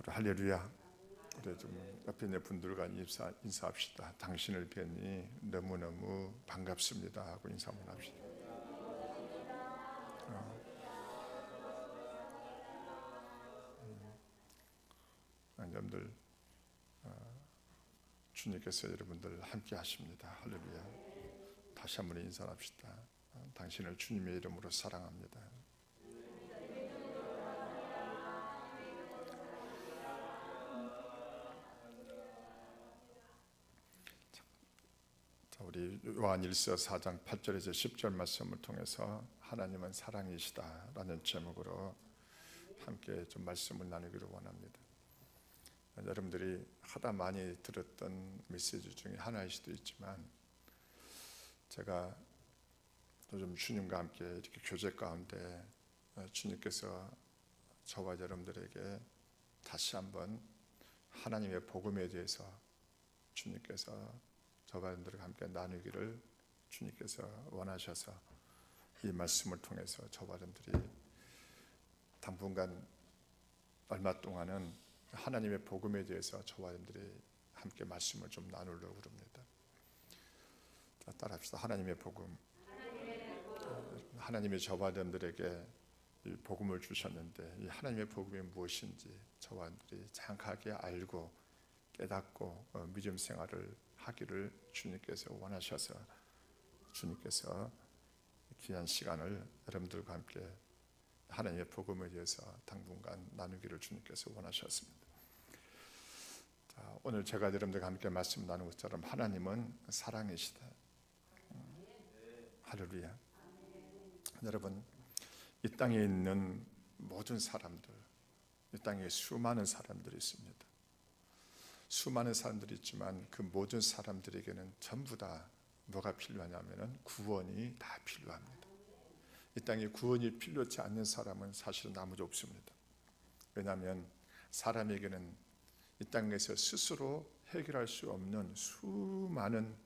우리 할렐루야. 우리 좀 옆에 있는 분들과 인사합시다. 당신을 뵈니 너무너무 반갑습니다 하고 인사 한번 합시다. 여러분들, 주님께서 여러분들 함께 하십니다. 할렐루야. 다시 한번 인사합시다. 당신을 주님의 이름으로 사랑합니다. 우리 요한일서 4장 8절에서 10절 말씀을 통해서 하나님은 사랑이시다라는 제목으로 함께 좀 말씀을 나누기를 원합니다. 여러분들이 하다 많이 들었던 메시지 중에 하나일 수도 있지만, 제가 요즘 주님과 함께 이렇게 교제 가운데 주님께서 저와 여러분들에게 다시 한번 하나님의 복음에 대해서 주님께서 저와 여러분들과 함께 나누기를 주님께서 원하셔서 이 말씀을 통해서 저와 여러분들이 당분간 얼마 동안은 하나님의 복음에 대해서 저와 여러분들이 함께 말씀을 좀 나누려고 합니다. 자, 따라합시다. 하나님의 복음. 하나님이 저와 여러분들에게 이 복음을 주셨는데, 이 하나님의 복음이 무엇인지 저와 여러분들이 정확하게 알고 깨닫고 믿음 생활을 하기를 주님께서 원하셔서 주님께서 귀한 시간을 여러분들과 함께 하나님의 복음에 대해서 당분간 나누기를 주님께서 원하셨습니다. 자, 오늘 제가 여러분들과 함께 말씀 나눈 것처럼 하나님은 사랑이시다. 할렐루야. 여러분, 이 땅에 있는 모든 사람들, 이 땅에 수많은 사람들이 있습니다. 수많은 사람들이 있지만 그 모든 사람들에게는 전부 다 뭐가 필요하냐면 구원이 다 필요합니다. 이 땅에 구원이 필요치 않는 사람은 사실은 아무도 없습니다. 왜냐하면 사람에게는 이 땅에서 스스로 해결할 수 없는 수많은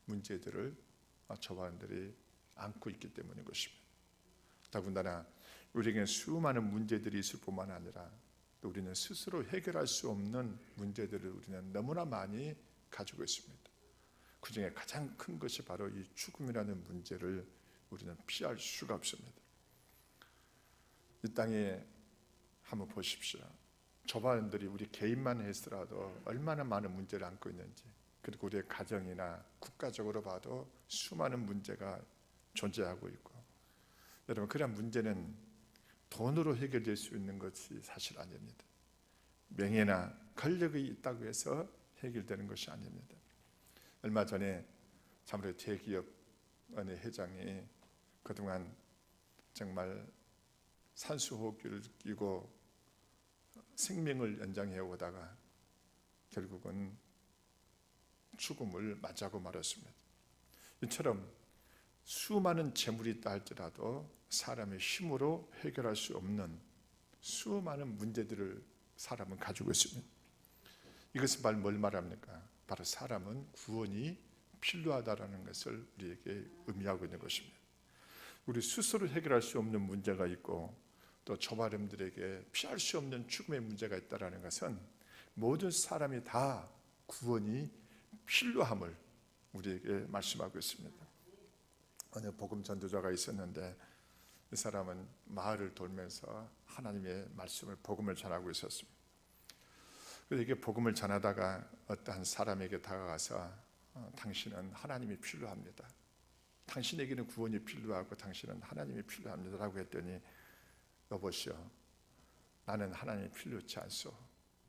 문제들을 저와 여러분들이 안고 있기 때문인 것입니다. 더군다나 우리에게는 수많은 문제들이 있을 뿐만 아니라 또 우리는 스스로 해결할 수 없는 문제들을 우리는 너무나 많이 가지고 있습니다. 그 중에 가장 큰 것이 바로 이 죽음이라는 문제를 우리는 피할 수가 없습니다. 이 땅에 한번 보십시오. 저와 여러분들이 우리 개인만 했더라도 얼마나 많은 문제를 안고 있는지, 그리고 우리의 가정이나 국가적으로 봐도 수많은 문제가 존재하고 있고, 여러분, 그런 문제는 돈으로 해결될 수 있는 것이 사실 아닙니다. 명예나 권력이 있다고 해서 해결되는 것이 아닙니다. 얼마 전에 참으로 대기업 어느 회장이 그동안 정말 산수호흡기를 끼고 생명을 연장해 오다가 결국은 죽음을 맞이하고 말았습니다. 이처럼 수많은 재물이 있다 할지라도 사람의 힘으로 해결할 수 없는 수많은 문제들을 사람은 가지고 있습니다. 이것은 뭘 말합니까? 바로 사람은 구원이 필요하다는 것을 우리에게 의미하고 있는 것입니다. 우리 스스로 해결할 수 없는 문제가 있고, 또 저와 여러분들에게 피할 수 없는 죽음의 문제가 있다는 것은 모든 사람이 다 구원이 필요함을 우리에게 말씀하고 있습니다. 어느 복음 전도자가 있었는데, 이 사람은 마을을 돌면서 하나님의 말씀을, 복음을 전하고 있었습니다. 그래서 이게 복음을 전하다가 어떠한 사람에게 다가가서 당신은 하나님이 필요합니다. 당신에게는 구원이 필요하고 당신은 하나님이 필요합니다 라고 했더니, 여보시오, 나는 하나님이 필요치 않소.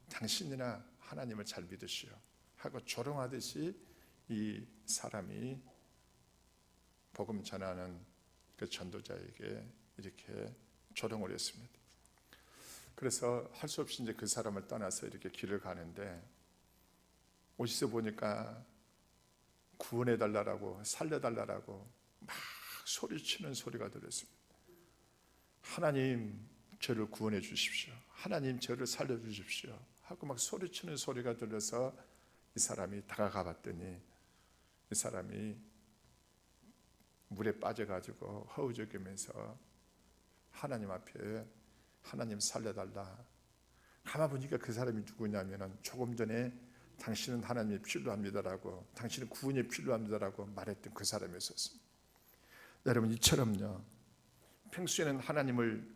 당신이나 하나님을 잘 믿으시오 하고 조롱하듯이 이 사람이 복음 전하는 그 전도자에게 이렇게 조롱을 했습니다. 그래서 할 수 없이 이제 그 사람을 떠나서 이렇게 길을 가는데, 어디서 보니까 구원해 달라고, 살려 달라고 막 소리치는 소리가 들렸습니다. 하나님, 저를 구원해 주십시오. 하나님, 저를 살려 주십시오 하고 막 소리치는 소리가 들려서 이 사람이 다가가 봤더니, 이 사람이 물에 빠져가지고 허우적이면서 하나님 앞에, 하나님 살려달라, 가만 보니까 그 사람이 누구냐면은 조금 전에 당신은 하나님이 필요합니다라고, 당신은 구원이 필요합니다라고 말했던 그 사람이었습니다. 여러분, 이처럼요, 평소에는 하나님을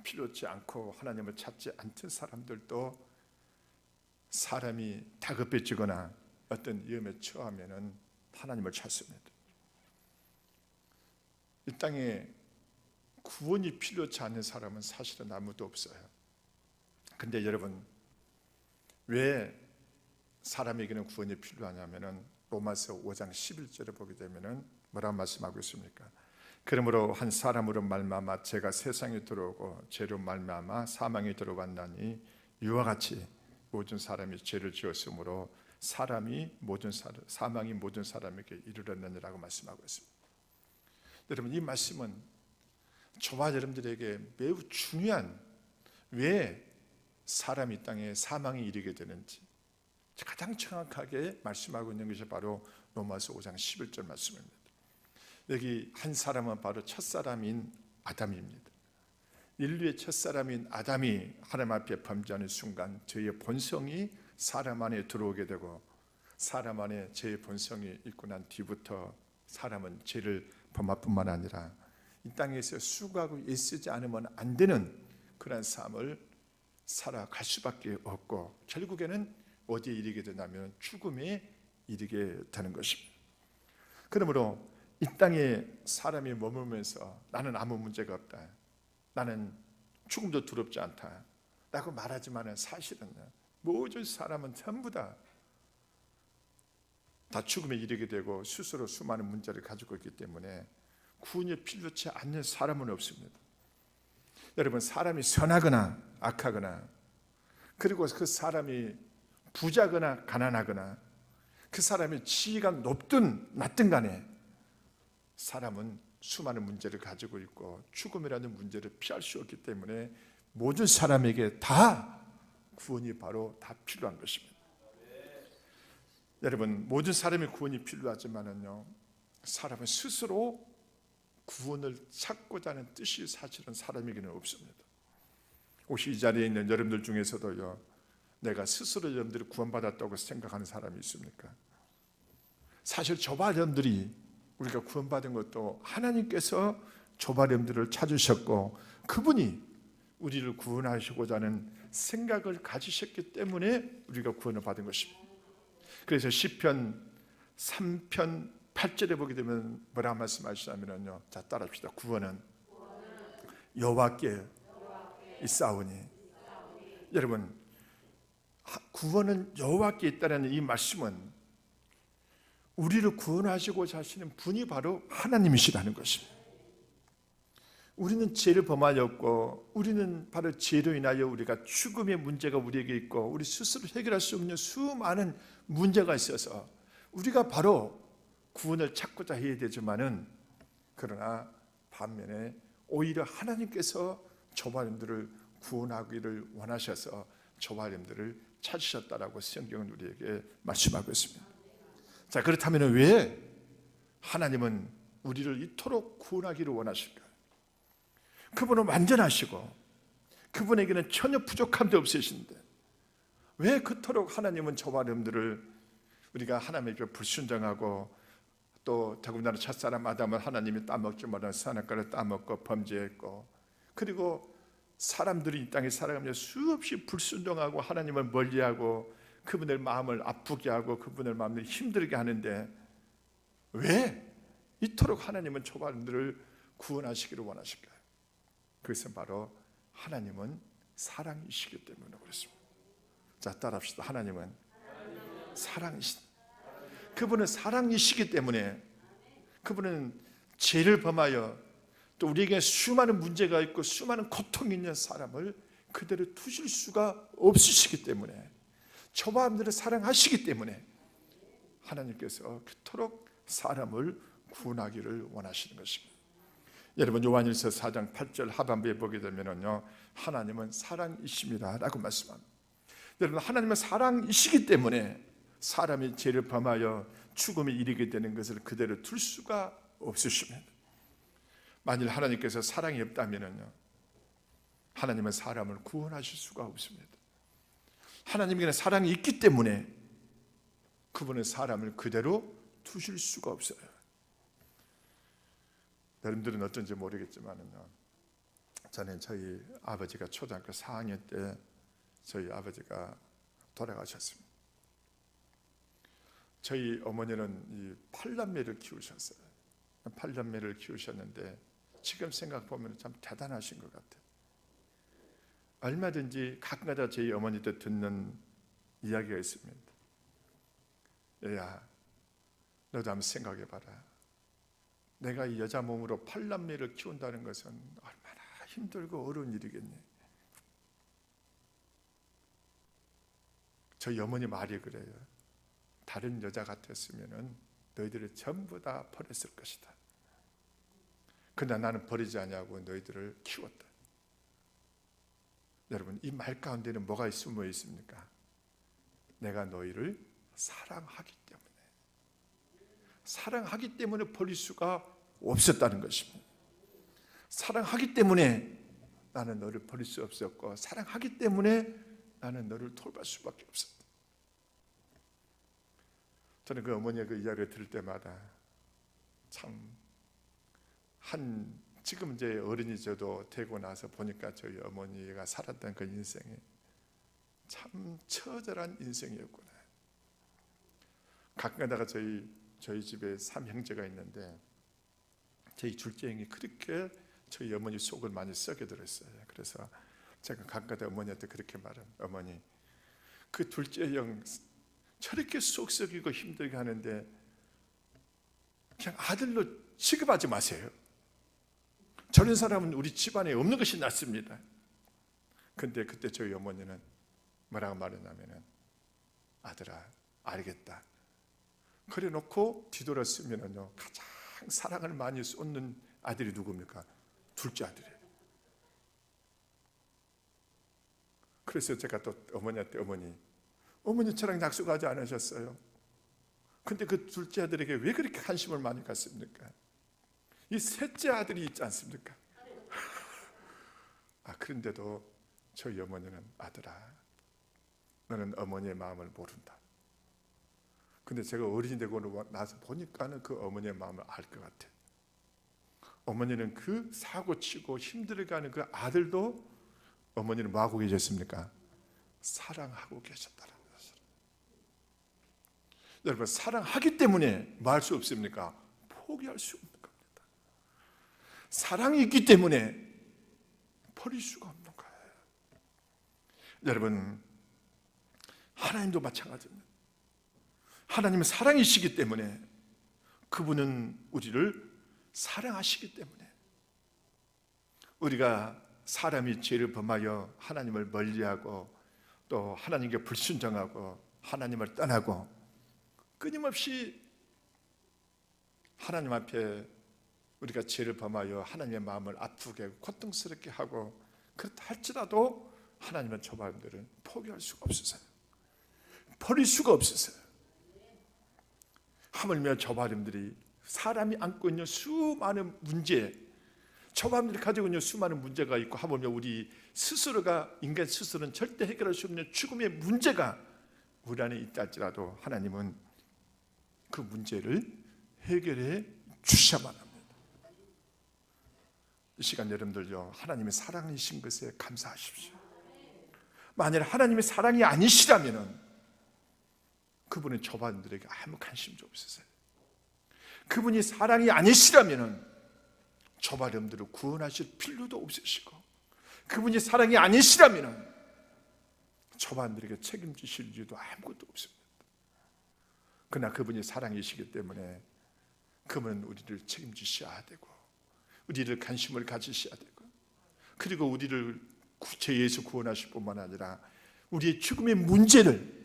필요치 않고 하나님을 찾지 않던 사람들도 사람이 다급해지거나 어떤 위험에 처하면은 하나님을 찾습니다. 이 땅에 구원이 필요치 않은 사람은 사실은 아무도 없어요. 근데 여러분, 왜 사람에게는 구원이 필요하냐면은 로마서 5장 11절에 보게 되면은 뭐라고 말씀하고 있습니까? 그러므로 한 사람으로 말미암아 죄가 세상에 들어오고 죄로 말미암아 사망이 들어왔나니 이와 같이 모든 사람이 죄를 지었으므로 사망이 모든 사람에게 이르렀느니라고 말씀하고 있습니다. 여러분, 이 말씀은 저와 여러분들에게 매우 중요한, 왜 사람이 이 땅에 사망이 이르게 되는지 가장 정확하게 말씀하고 있는 것이 바로 로마서 5장 11절 말씀입니다. 여기 한 사람은 바로 첫사람인 아담입니다. 인류의 첫사람인 아담이 하나님 앞에 범죄하는 순간 죄의 본성이 사람 안에 들어오게 되고, 사람 안에 죄의 본성이 있고 난 뒤부터 사람은 죄를 범할 뿐만 아니라 이 땅에서 수고하고 애쓰지 않으면 안 되는 그런 삶을 살아갈 수밖에 없고, 결국에는 어디에 이르게 되냐면 죽음에 이르게 되는 것입니다. 그러므로 이 땅에 사람이 머물면서 나는 아무 문제가 없다, 나는 죽음도 두렵지 않다 라고 말하지만 사실은 모든 사람은 전부 다 죽음에 이르게 되고 스스로 수많은 문제를 가지고 있기 때문에 구원이 필요치 않는 사람은 없습니다. 여러분, 사람이 선하거나 악하거나, 그리고 그 사람이 부자거나 가난하거나, 그 사람의 지위가 높든 낮든 간에 사람은 수많은 문제를 가지고 있고 죽음이라는 문제를 피할 수 없기 때문에 모든 사람에게 다 구원이 바로 다 필요한 것입니다. 여러분, 모든 사람이 구원이 필요하지만은요, 사람은 스스로 구원을 찾고자 하는 뜻이 사실은 사람에게는 없습니다. 혹시 이 자리에 있는 여러분들 중에서도요, 내가 스스로 여러분들이 구원받았다고 생각하는 사람이 있습니까? 사실 저와 여러분들이 우리가 구원받은 것도 하나님께서 저와 여러분들을 찾으셨고 그분이 우리를 구원하시고자 하는 생각을 가지셨기 때문에 우리가 구원을 받은 것입니다. 그래서 시편 3편 8절에 보게 되면 뭐라 말씀하시냐면요, 자, 따라합시다. 구원은 여호와께 있사오니. 여러분, 구원은 여호와께 있다는 이 말씀은 우리를 구원하시고자 하시는 분이 바로 하나님이시라는 것입니다. 우리는 죄를 범하였고, 우리는 바로 죄로 인하여 우리가 죽음의 문제가 우리에게 있고, 우리 스스로 해결할 수 없는 수많은 문제가 있어서 우리가 바로 구원을 찾고자 해야 되지만은, 그러나 반면에 오히려 하나님께서 저와 여러분들을 구원하기를 원하셔서 저와 여러분들을 찾으셨다라고 성경은 우리에게 말씀하고 있습니다. 자, 그렇다면 왜 하나님은 우리를 이토록 구원하기를 원하실까요? 그분은 완전하시고 그분에게는 전혀 부족함도 없으신데 왜 그토록 하나님은 저와 여러분들을, 우리가 하나님에게 불순종하고 또 더군다나 첫사람 아담은 하나님이 따먹지 못한 선악과를 따먹고 범죄했고, 그리고 사람들이 이 땅에 살아가면서 수없이 불순종하고 하나님을 멀리하고 그분의 마음을 아프게 하고 그분의 마음을 힘들게 하는데 왜 이토록 하나님은 저와 여러분들을 구원하시기를 원하실까요? 그것은 바로 하나님은 사랑이시기 때문에 그렇습니다. 자, 따라합시다. 하나님은 사랑이시다. 그분은 사랑이시기 때문에, 그분은 죄를 범하여 또 우리에게 수많은 문제가 있고 수많은 고통이 있는 사람을 그대로 두실 수가 없으시기 때문에, 저와 여러분들을 사랑하시기 때문에 하나님께서 그토록 사람을 구원하기를 원하시는 것입니다. 여러분, 요한일서 4장 8절 하반부에 보게 되면요, 하나님은 사랑이십니다 라고 말씀합니다. 여러분, 하나님은 사랑이시기 때문에 사람이 죄를 범하여 죽음에 이르게 되는 것을 그대로 둘 수가 없으십니다. 만일 하나님께서 사랑이 없다면요, 하나님은 사람을 구원하실 수가 없습니다. 하나님에게는 사랑이 있기 때문에 그분은 사람을 그대로 두실 수가 없어요. 여러분들은 어떤지 모르겠지만요, 저는 저희 아버지가 초등학교 4학년 때 저희 아버지가 돌아가셨습니다. 저희 어머니는 이 8남매를 키우셨어요. 8남매를 키우셨는데 지금 생각해보면 참 대단하신 것 같아요. 얼마든지 가끔가다 저희 어머니도 듣는 이야기가 있습니다. 얘야, 너도 한번 생각해봐라. 내가 이 여자 몸으로 8남매를 키운다는 것은 얼마나 힘들고 어려운 일이겠니? 저희 어머니 말이 그래요. 다른 여자 같았으면 너희들을 전부 다 버렸을 것이다. 그러나 나는 버리지 않냐고 너희들을 키웠다. 여러분, 이 말 가운데는 뭐가 숨어 있습니까? 내가 너희를 사랑하기 때문에, 사랑하기 때문에 버릴 수가 없었다는 것입니다. 사랑하기 때문에 나는 너를 버릴 수 없었고, 사랑하기 때문에 나는 너를 돌볼 수밖에 없었다. 저는 그 어머니의 그 이야기를 들을 때마다 참 지금 이제 어른이 저도 되고 나서 보니까 저희 어머니가 살았던 그 인생이 참 처절한 인생이었구나. 가끔가다가 저희 집에 3형제가 있는데 저희 둘째 형이 그렇게 저희 어머니 속을 많이 썩여 들었어요. 그래서 제가 가끔가다 어머니한테 그렇게 말합니다. 어머니, 그 둘째 형 저렇게 속 썩이고 힘들게 하는데 그냥 아들로 취급하지 마세요. 저런 사람은 우리 집안에 없는 것이 낫습니다. 근데 그때 저희 어머니는 뭐라고 말했냐면은, 아들아, 알겠다. 그래 놓고 뒤돌았으면은요, 가장 사랑을 많이 쏟는 아들이 누굽니까? 둘째 아들이에요. 그래서 제가 또 어머니한테, 어머니 저랑 약속하지 않으셨어요? 근데 그 둘째 아들에게 왜 그렇게 관심을 많이 갖습니까? 이 셋째 아들이 있지 않습니까? 그런데도 저희 어머니는, 아들아, 너는 어머니의 마음을 모른다. 근데 제가 어린이 되고 나서 보니까는 그 어머니의 마음을 알 것 같아요. 어머니는 그 사고치고 힘들어가는 그 아들도 어머니는 뭐하고 계셨습니까? 사랑하고 계셨다는 것을. 여러분, 사랑하기 때문에 뭐 할 수 없습니까? 포기할 수 없는 겁니다. 사랑이 있기 때문에 버릴 수가 없는 거예요. 여러분, 하나님도 마찬가지입니다. 하나님은 사랑이시기 때문에, 그분은 우리를 사랑하시기 때문에, 우리가 사람이 죄를 범하여 하나님을 멀리하고 또 하나님께 불순종하고 하나님을 떠나고 끊임없이 하나님 앞에 우리가 죄를 범하여 하나님의 마음을 아프게 고통스럽게 하고, 그렇다 할지라도 하나님은 저 마음들은 포기할 수가 없으세요. 버릴 수가 없으세요. 하물며 저 마음들이 사람이 안고 있는 수많은 문제, 저 마음들이 가지고 있는 수많은 문제가 있고, 하물며 우리 스스로가, 인간 스스로는 절대 해결할 수 없는 죽음의 문제가 우리 안에 있다 할지라도 하나님은 그 문제를 해결해 주셔야만 합니다. 이 시간 여러분들요, 하나님의 사랑이신 것에 감사하십시오. 만일 하나님의 사랑이 아니시라면 그분은 저 사람들에게 아무 관심도 없으세요. 그분이 사랑이 아니시라면 저 사람들을 구원하실 필요도 없으시고, 그분이 사랑이 아니시라면 저 사람들에게 책임지실 이유도 아무것도 없습니다. 그러나 그분이 사랑이시기 때문에 그분은 우리를 책임지셔야 되고, 우리를 관심을 가지셔야 되고, 그리고 우리를 죄에서 구원하실 뿐만 아니라 우리의 죽음의 문제를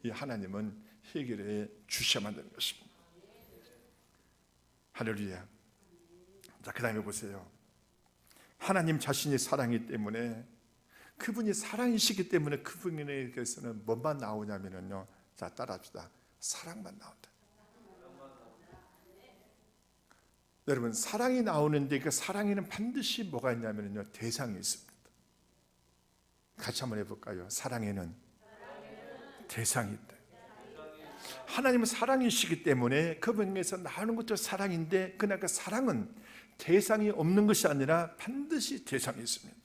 이 하나님은 해결해 주셔야만 되는 것입니다. 할렐루야. 자, 그 다음에 보세요. 하나님 자신이 사랑이기 때문에, 그분이 사랑이시기 때문에 그분에게서는 뭐만 나오냐면요, 자, 따라합시다. 사랑만 나온다. 여러분, 사랑이 나오는데 그 사랑에는 반드시 뭐가 있냐면요, 대상이 있습니다. 같이 한번 해볼까요? 사랑에는 대상이다. 하나님은 사랑이시기 때문에 그분에서 나오는 것도 사랑인데, 그러나 그 사랑은 대상이 없는 것이 아니라 반드시 대상이 있습니다.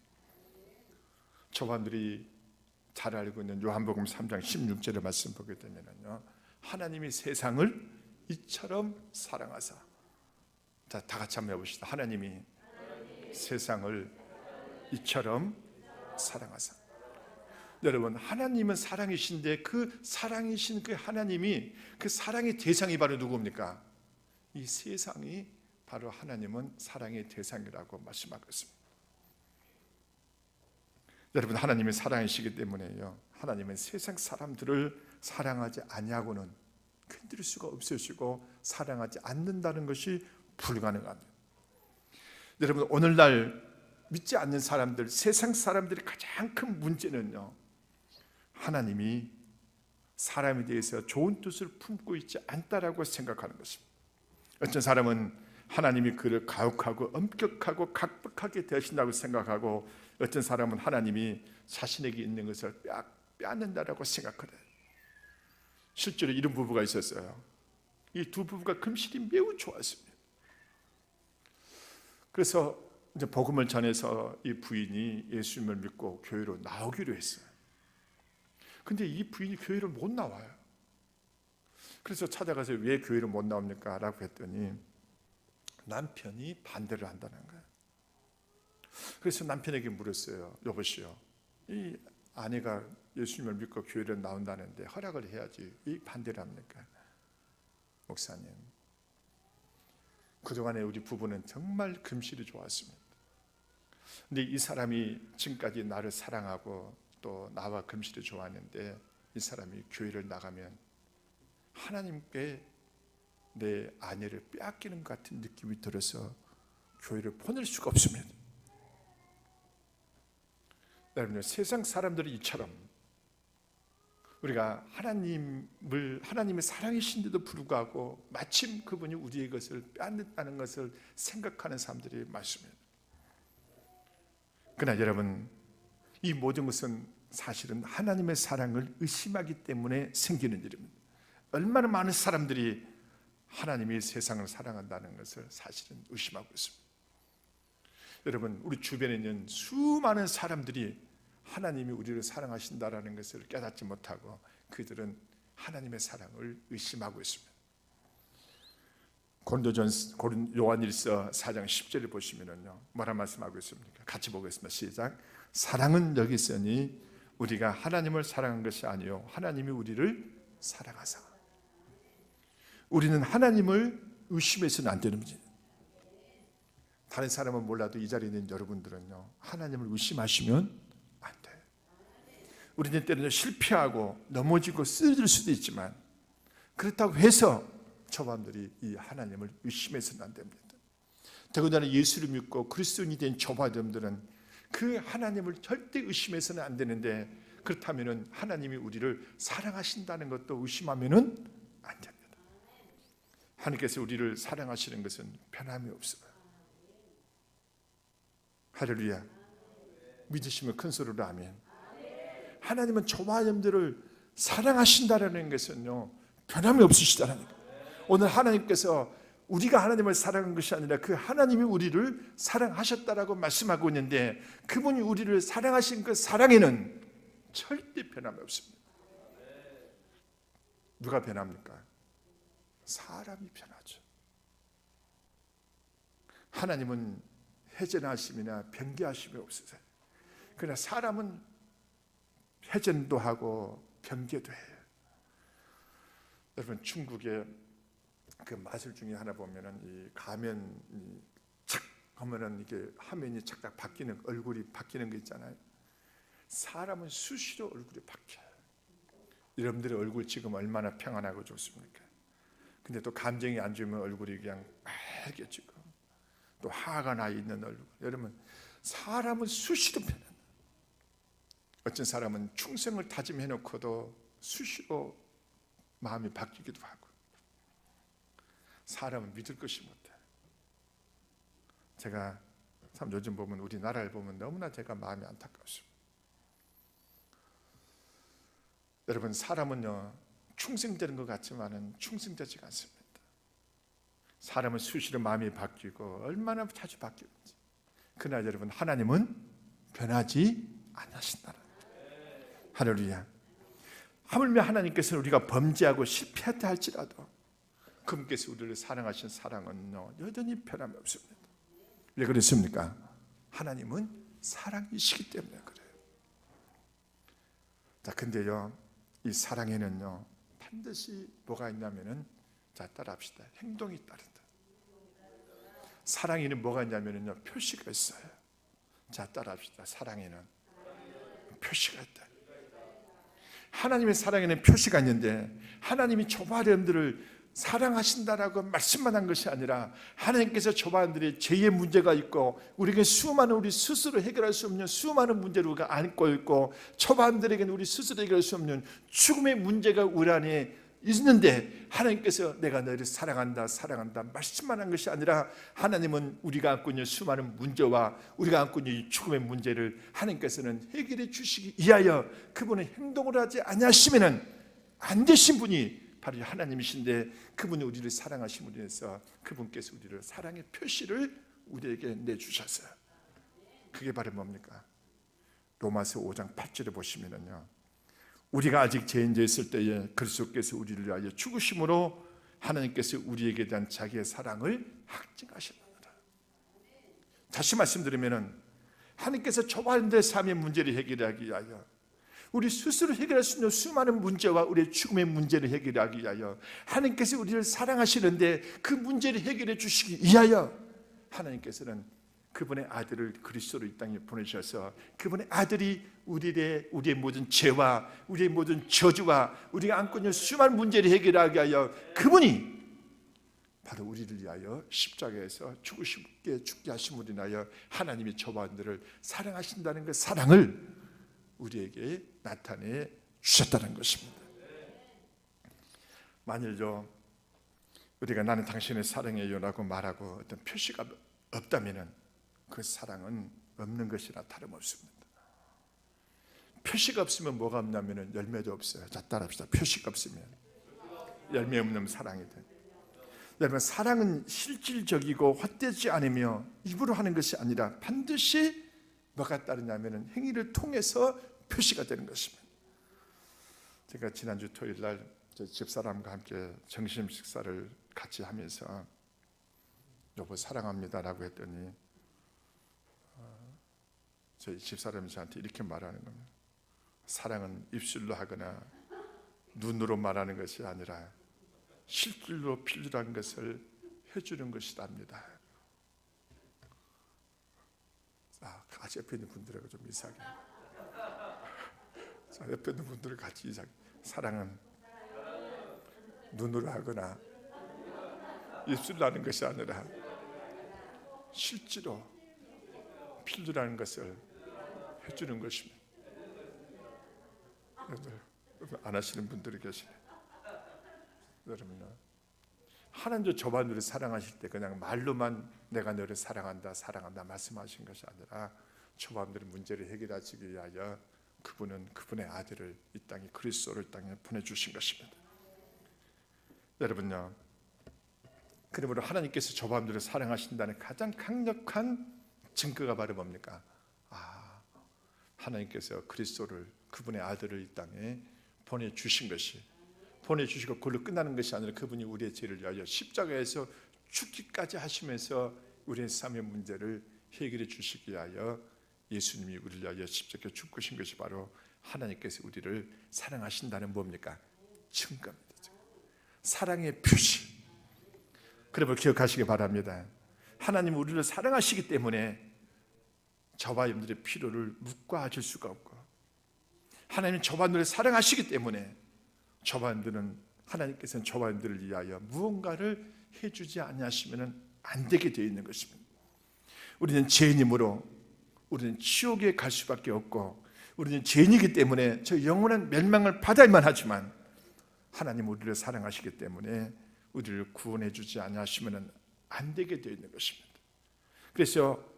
저반들이 잘 알고 있는 요한복음 3장 16절의 말씀 보게 되면요, 하나님이 세상을 이처럼 사랑하사. 자, 다 같이 한번 해봅시다. 하나님이 세상을 이처럼 사랑하사. 여러분, 하나님은 사랑이신데 그 사랑이신 그 하나님이, 그 사랑의 대상이 바로 누굽니까? 이 세상이 바로 하나님은 사랑의 대상이라고 말씀하고 있습니다. 여러분, 하나님이 사랑이시기 때문에요, 하나님은 세상 사람들을 사랑하지 아니하고는 견딜 수가 없으시고 사랑하지 않는다는 것이 불가능합니다. 여러분, 오늘날 믿지 않는 사람들, 세상 사람들이 가장 큰 문제는요, 하나님이 사람에 대해서 좋은 뜻을 품고 있지 않다라고 생각하는 것입니다. 어떤 사람은 하나님이 그를 가혹하고 엄격하고 각박하게 대하신다고 생각하고, 어떤 사람은 하나님이 자신에게 있는 것을 빼앗는다라고 생각해요. 실제로 이런 부부가 있었어요. 이 두 부부가 금실이 매우 좋았습니다. 그래서 이제 복음을 전해서 이 부인이 예수님을 믿고 교회로 나오기로 했어요. 근데 이 부인이 교회를 못 나와요. 그래서 찾아가서 왜 교회를 못 나옵니까? 라고 했더니 남편이 반대를 한다는 거예요. 그래서 남편에게 물었어요. 여보시오, 이 아내가 예수님을 믿고 교회를 나온다는데 허락을 해야지 왜 반대를 합니까? 목사님, 그동안에 우리 부부는 정말 금실이 좋았습니다. 근데 이 사람이 지금까지 나를 사랑하고 또 나와 금실이 좋았는데, 이 사람이 교회를 나가면 하나님께 내 아내를 빼앗기는 것 같은 느낌이 들어서 교회를 보낼 수가 없습니다. 여러분, 세상 사람들이 이처럼 우리가 하나님의 사랑이신데도 불구하고 마침 그분이 우리의 것을 빼앗는다는 것을 생각하는 사람들이 많습니다. 그러나 여러분, 이 모든 것은 사실은 하나님의 사랑을 의심하기 때문에 생기는 일입니다. 얼마나 많은 사람들이 하나님이 세상을 사랑한다는 것을 사실은 의심하고 있습니다. 여러분, 우리 주변에 있는 수많은 사람들이 하나님이 우리를 사랑하신다라는 것을 깨닫지 못하고 그들은 하나님의 사랑을 의심하고 있습니다. 요한일서 4장 10절을 보시면요, 뭐라 말씀하고 있습니까? 같이 보겠습니다. 시작. 사랑은 여기 있으니 우리가 하나님을 사랑한 것이 아니요 하나님이 우리를 사랑하사. 우리는 하나님을 의심해서는 안 되는 문제예요. 다른 사람은 몰라도 이 자리에 있는 여러분들은요, 하나님을 의심하시면 안 돼요. 우리는 때로는 실패하고 넘어지고 쓰러질 수도 있지만, 그렇다고 해서 저반들이 이 하나님을 의심해서는 안 됩니다. 더군다나 예수를 믿고 그리스도인이 된 저반들은 그 하나님을 절대 의심해서는 안 되는데, 그렇다면 하나님이 우리를 사랑하신다는 것도 의심하면 안 됩니다. 하나님께서 우리를 사랑하시는 것은 변함이 없어요. 할렐루야. 믿으시면 큰 소리로 아멘. 하나님은 저와 여러분들을 사랑하신다는 것은요, 변함이 없으시다는 거예요. 오늘 하나님께서 우리가 하나님을 사랑한 것이 아니라 그 하나님이 우리를 사랑하셨다라고 말씀하고 있는데, 그분이 우리를 사랑하신 그 사랑에는 절대 변함이 없습니다. 누가 변합니까? 사람이 변하죠. 하나님은 해전하심이나 변개하심이 없으세요. 그러나 사람은 해전도 하고 변개도 해요. 여러분, 중국의 그 마술 중에 하나 보면은 이 가면이 착 하면은 이게 화면이 착착 바뀌는, 얼굴이 바뀌는 거 있잖아요. 사람은 수시로 얼굴이 바뀌어요. 여러분들의 얼굴 지금 얼마나 평안하고 좋습니까? 근데 또 감정이 안 좋으면 얼굴이 그냥 빨개지고 또 화가 나 있는 얼굴. 여러분, 사람은 수시로 변한다. 어떤 사람은 충성을 다짐해 놓고도 수시로 마음이 바뀌기도 하고, 사람은 믿을 것이 못해. 제가 참 요즘 보면 우리나라를 보면 너무나 제가 마음이 안타깝습니다. 여러분, 사람은요 충성되는 것 같지만은 충성되지가 않습니다. 사람은 수시로 마음이 바뀌고 얼마나 자주 바뀌는지. 그러나 여러분, 하나님은 변하지 않으신다는 거예요. 할렐루야. 하물며 하나님께서는 우리가 범죄하고 실패했다 할지라도 그분께서 우리를 사랑하신 사랑은요 여전히 변함이 없습니다. 왜 그렇습니까? 하나님은 사랑이시기 때문에 그래요. 자, 근데요 이 사랑에는요 반드시 뭐가 있냐면은, 자, 따라합시다. 행동이 따른다. 사랑에는 뭐가 있냐면은요 표시가 있어요. 자, 따라합시다. 사랑에는 표시가 있다. 하나님의 사랑에는 표시가 있는데, 하나님이 저바람들을 사랑하신다라고 말씀만 한 것이 아니라 하나님께서 저바람들의 죄의 문제가 있고 우리에게 수많은 우리 스스로 해결할 수 없는 수많은 문제를 우리가 안고 있고 저바람들에게는 우리 스스로 해결할 수 없는 죽음의 문제가 우리 안에 있는데, 하나님께서 내가 너희를 사랑한다 사랑한다 말씀만 한 것이 아니라 하나님은 우리가 안고 있는 수많은 문제와 우리가 안고 있는 죽음의 문제를 하나님께서는 해결해 주시기 위하여 그분의 행동을 하지 아니하시면 안 되신 분이 바로 하나님이신데, 그분이 우리를 사랑하심으로 인해서 그분께서 우리를 사랑의 표시를 우리에게 내주셨어요. 그게 바로 뭡니까? 로마서 5장 8절에 보시면은요, 우리가 아직 죄인되었을 때에 그리스도께서 우리를 위하여 죽으심으로 하나님께서 우리에게 대한 자기의 사랑을 확증하셨느니라. 다시 말씀드리면은, 하나님께서 저바람들의 삶의 문제를 해결하기 위하여, 우리 스스로 해결할 수 있는 수많은 문제와 우리의 죽음의 문제를 해결하기 위하여 하나님께서 우리를 사랑하시는데, 그 문제를 해결해 주시기 위하여 하나님께서는 그분의 아들을 그리스도로 이 땅에 보내셔서 그분의 아들이 우리의 모든 죄와 우리의 모든 저주와 우리가 안고 있는 수많은 문제를 해결하기 위하여 그분이 바로 우리를 위하여 십자가에서 죽게 하심으로 인하여 하나님이 저바람들을 사랑하신다는 그 사랑을 우리에게 나타내 주셨다는 것입니다. 만일요 우리가 나는 당신의 사랑해요라고 말하고 어떤 표시가 없다면은 그 사랑은 없는 것이나 다름없습니다. 표시가 없으면 뭐가 없냐면은 열매도 없어요. 자, 따라합시다. 표시가 없으면 열매 없는 사랑이 돼. 여러분, 사랑은 실질적이고 헛되지 않으며 입으로 하는 것이 아니라 반드시 뭐가 따르냐면은 행위를 통해서 표시가 되는 것입니다. 제가 지난주 토요일 날 집사람과 함께 점심 식사를 같이 하면서 여보 사랑합니다라고 했더니 저희 집사람이 저한테 이렇게 말하는 겁니다. 사랑은 입술로 하거나 눈으로 말하는 것이 아니라 실질로 필요한 것을 해주는 것이랍니다. 같이 옆에 있는 분들하고 좀 이상해. 자, 옆에 있는 분들을 같이 이상해. 사랑은 눈으로 하거나 입술로 하는 것이 아니라 실제로 필요한 것을 해주는 것입니다. 여러분, 안 하시는 분들이 계시네. 여러분요, 하나님도 저만들을 사랑하실 때 그냥 말로만 내가 너를 사랑한다 사랑한다 말씀하신 것이 아니라 저만들의 문제를 해결하시기 위하여 그분은 그분의 아들을 이 땅에 그리스도를 땅에 보내주신 것입니다. 여러분요, 그러므로 하나님께서 저만들을 사랑하신다는 가장 강력한 증거가 바로 뭡니까? 하나님께서 그리스도를 그분의 아들을 이 땅에 보내주신 것이, 보내주시고 그걸로 끝나는 것이 아니라 그분이 우리의 죄를 위하여 십자가에서 죽기까지 하시면서 우리의 삶의 문제를 해결해 주시기 위하여 예수님이 우리를 위하여 십자가에 죽으신 것이 바로 하나님께서 우리를 사랑하신다는 뭡니까? 증거입니다. 사랑의 표시. 그러므로 기억하시기 바랍니다. 하나님 우리를 사랑하시기 때문에 저와 여러분들의 필요를 묵과하실 수가 없고, 하나님 저와 여러분들을 사랑하시기 때문에 저와 여러분들은 하나님께서는 저와 여러분들을 위하여 무언가를 해주지 아니하시면 안 되게 되어 있는 것입니다. 우리는 죄인이므로 우리는 지옥에 갈 수밖에 없고, 우리는 죄인이기 때문에 저 영원한 멸망을 받아야만 하지만 하나님 우리를 사랑하시기 때문에 우리를 구원해 주지 아니하시면 안 되게 되어 있는 것입니다. 그래서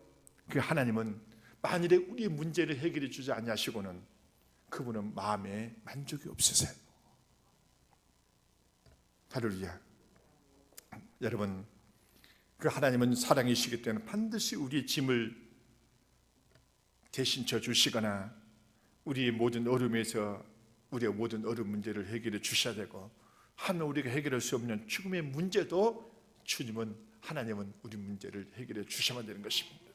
그 하나님은 만일에 우리의 문제를 해결해 주지 아니하시고는 그분은 마음에 만족이 없으세요. 할렐루야. 여러분, 그 하나님은 사랑이시기 때문에 반드시 우리의 짐을 대신 져주시거나 우리의 모든 어려움에서 우리의 모든 어려운 문제를 해결해 주셔야 되고, 하면 우리가 해결할 수 없는 죽음의 문제도 하나님은 우리 문제를 해결해 주셔야만 되는 것입니다.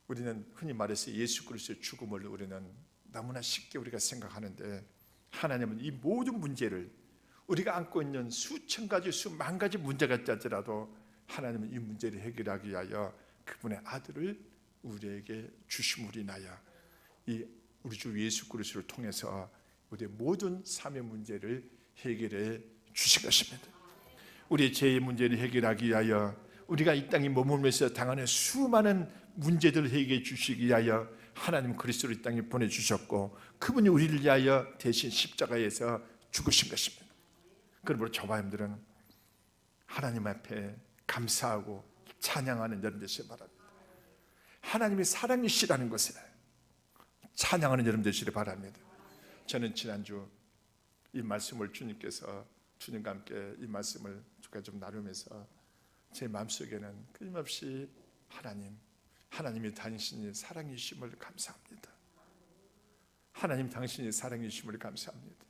우리는 흔히 말해서 예수 그리스도의 죽음을 우리는 너무나 쉽게 우리가 생각하는데, 하나님은 이 모든 문제를, 우리가 안고 있는 수천 가지 수만 가지 문제가 있더라도 하나님은 이 문제를 해결하기 위하여 그분의 아들을 우리에게 주심으로 인하여 이 우리 주 예수 그리스도를 통해서 우리의 모든 삶의 문제를 해결해 주신 것입니다. 우리의 죄의 문제를 해결하기 위하여, 우리가 이 땅에 머물면서 당하는 수많은 문제들을 해결해 주시기 위하여 하나님 그리스도를 이 땅에 보내주셨고, 그분이 우리를 위하여 대신 십자가에서 죽으신 것입니다. 그러므로 저와 여러분들은 하나님 앞에 감사하고 찬양하는 여러분 되시기 바랍니다. 하나님의 사랑이시라는 것을 찬양하는 여러분 되시기 바랍니다. 저는 지난주 이 말씀을 주님과 함께 이 말씀을 좀 나누면서 제 마음속에는 끊임없이 하나님이 당신이 사랑이심을 감사합니다. 하나님 당신이 사랑이심을 감사합니다.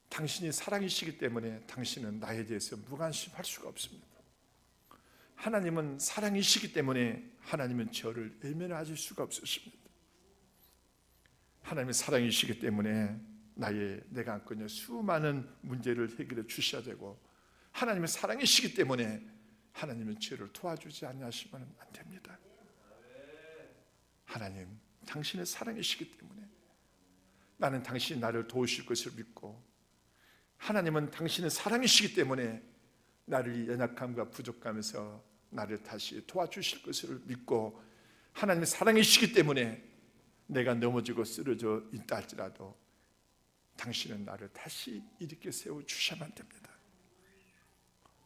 당신이 사랑이시기 때문에 당신은 나에 대해서 무관심할 수가 없습니다. 하나님은 사랑이시기 때문에 하나님은 저를 외면하실 수가 없으십니다. 하나님은 사랑이시기 때문에 내가 안고 있는 수많은 문제를 해결해 주셔야 되고, 하나님은 사랑이시기 때문에 하나님은 저를 도와주지 않으시면 안 됩니다. 하나님 당신의 사랑이시기 때문에 나는 당신이 나를 도우실 것을 믿고, 하나님은 당신의 사랑이시기 때문에 나를 연약함과 부족함에서 나를 다시 도와주실 것을 믿고, 하나님의 사랑이시기 때문에 내가 넘어지고 쓰러져 있다 할지라도 당신은 나를 다시 일으켜 세워주셔야만 됩니다.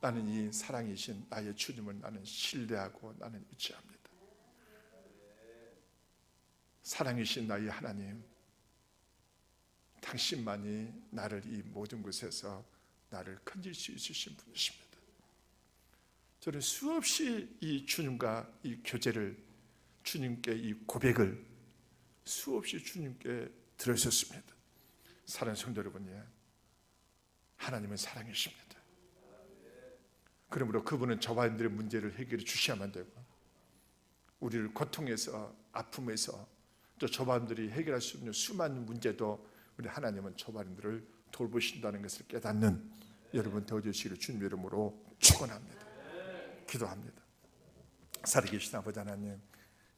나는 이 사랑이신 나의 주님을 나는 신뢰하고 나는 의지합니다. 사랑이신 나의 하나님, 당신만이 나를 이 모든 곳에서 나를 건질 수 있으신 분이십니다. 저는 수없이 이 주님과 이 교제를, 주님께 이 고백을 수없이 주님께 들으셨습니다. 사랑하는 성도 여러분, 하나님은 사랑이십니다. 그러므로 그분은 저와 여러분들의 문제를 해결해 주셔야만 되고, 우리를 고통에서, 아픔에서, 또 저와 여러분들이 해결할 수 없는 수많은 문제도 우리 하나님은 저와 여러분들을 돌보신다는 것을 깨닫는 여러분 되어주시기를 주님 이름으로 축원합니다. 기도합니다. 살아계신 아버지 하나님,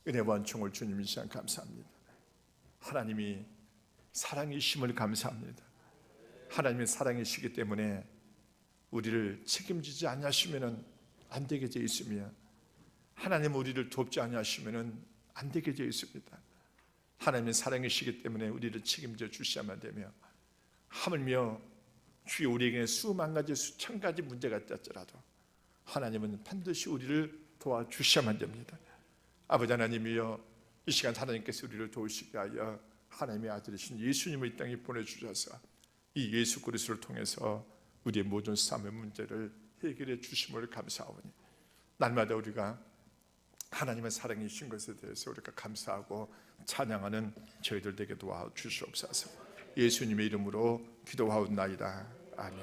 은혜와 은총을 주님 이 시간 감사합니다. 하나님이 사랑이심을 감사합니다. 하나님의 사랑이시기 때문에 우리를 책임지지 아니하시면 안 되게 되어 있으며, 하나님 우리를 돕지 아니하시면 안 되게 되어 있습니다. 하나님의 사랑이시기 때문에 우리를 책임져 주셔야만 되며, 하물며 주여 우리에게 수만 가지 수천 가지 문제가 있더라도 하나님은 반드시 우리를 도와주셔야만 됩니다. 아버지 하나님이여, 이 시간 하나님께서 우리를 도우시게 하여 하나님의 아들이신 예수님을 이 땅에 보내주셔서 이 예수 그리스도를 통해서 우리의 모든 삶의 문제를 해결해 주심을 감사하오니, 날마다 우리가 하나님의 사랑이신 것에 대해서 우리가 감사하고 찬양하는 저희들 되게 도와주시옵소서. 예수님의 이름으로 기도하옵나이다. 아멘.